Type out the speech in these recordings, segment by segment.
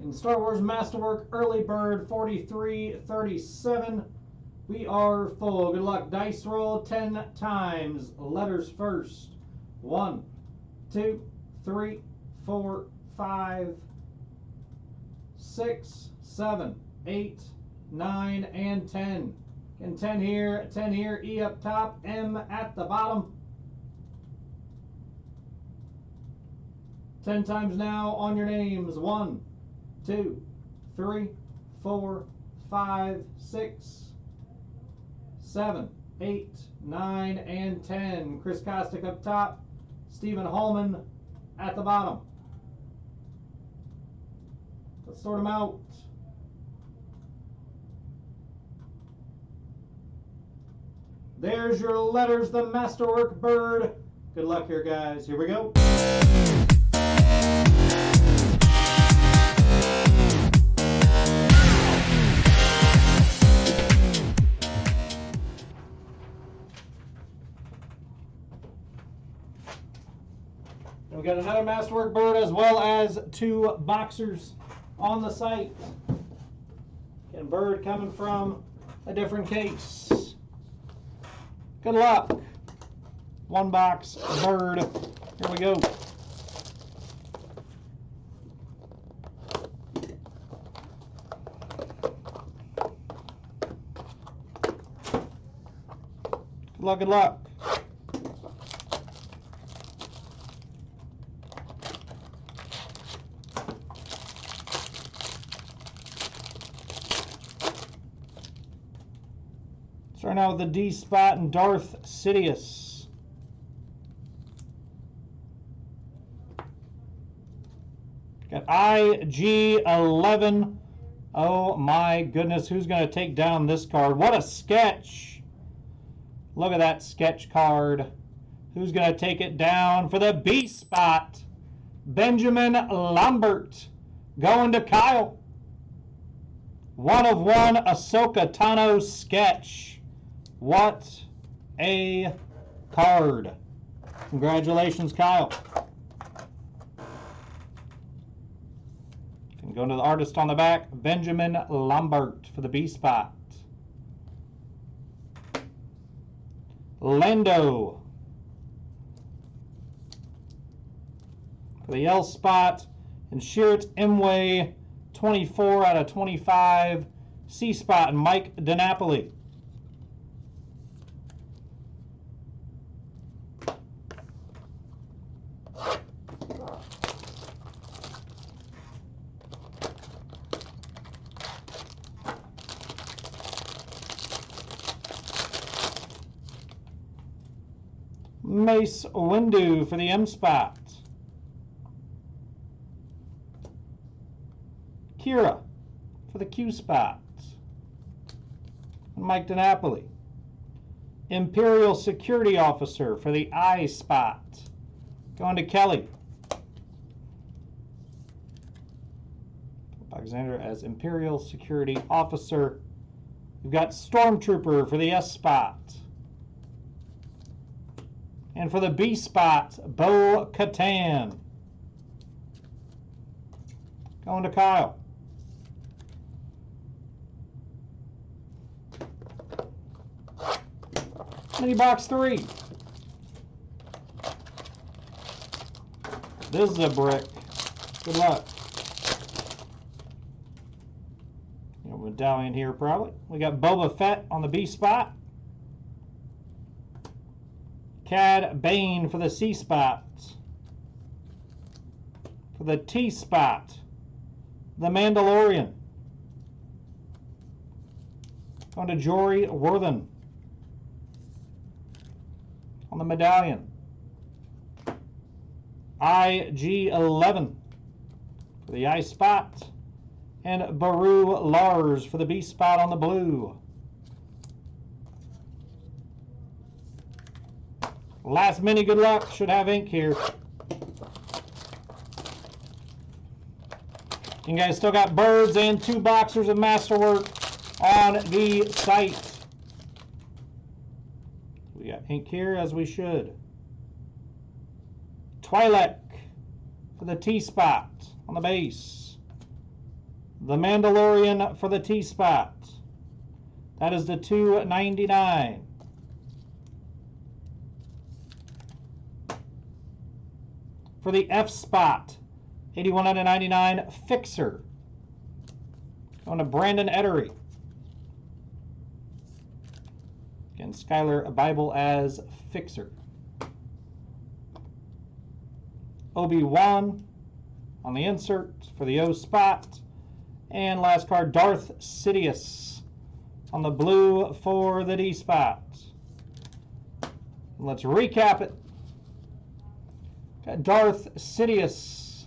In Star Wars Masterwork Early Bird 4337, we are full. Good luck. Dice roll 10 times. Letters first. 1, 2, 3, 4, 5, 6, 7, 8, 9, and 10. And 10 here, 10 here, E up top, M at the bottom. 10 times now on your names. 1, 2, 3, 4, 5, 6, 7, 8, 9, and 10. Chris Kostick up top, Stephen Holman at the bottom. Let's sort them out. There's your letters, the Masterwork Bird. Good luck here, guys. Here we go. We got another Masterwork Bird as well as 2 boxers on the site. Again, bird coming from a different case. Good luck. 1 box bird. Here we go. Good luck, good luck. Starting out with the D spot and Darth Sidious. Got IG-11. Oh my goodness, who's going to take down this card? What a sketch. Look at that sketch card. Who's going to take it down for the B spot? Benjamin Lambert. Going to Kyle. 1 of 1 Ahsoka Tano sketch. What a card. Congratulations, Kyle. Can go to the artist on the back, Benjamin Lambert for the B spot. Lando for the L spot, and Sherritt Imwe, 24 out of 25. C spot, and Mike DiNapoli. Mace Windu for the M spot. Kira for the Q spot. And Mike DiNapoli. Imperial Security Officer for the I spot. Going to Kelly. Alexander as Imperial Security Officer. We've got Stormtrooper for the S spot. And for the B spot, Bo-Katan. Going to Kyle. Mini box 3. This is a brick. Good luck. Medallion here probably. We got Boba Fett on the B spot. Cad Bane for the C spot. For the T spot, the Mandalorian. Going to Jory Worthen on the medallion. IG-11 for the I spot. And Baru Lars for the B spot on the blue. Last mini, good luck. Should have ink here. You guys still got birds and 2 boxers of Masterwork on the site. We got ink here as we should. Twi'lek for the T spot on the base. The Mandalorian for the T-spot. That is the $2.99. For the F-spot, $81 out of $99, Fixer. Going to Brandon Ettery. Again, Skylar Bible as Fixer. Obi-Wan on the insert for the O spot. And last card, Darth Sidious on the blue for the D spot. Let's recap it. Got Darth Sidious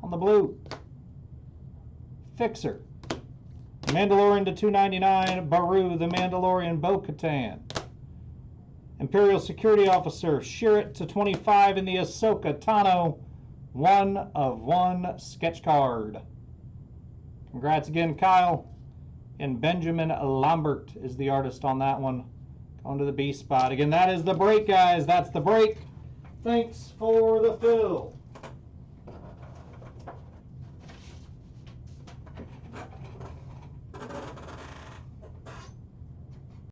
on the blue. Fixer. Mandalorian to $2.99. Baru, the Mandalorian Bo-Katan. Imperial Security Officer, Sherritt to $25 in the Ahsoka Tano 1/1 sketch card. Congrats again, Kyle. And Benjamin Lambert is the artist on that one. Going to the B spot. Again, that is the break, guys. That's the break. Thanks for the fill.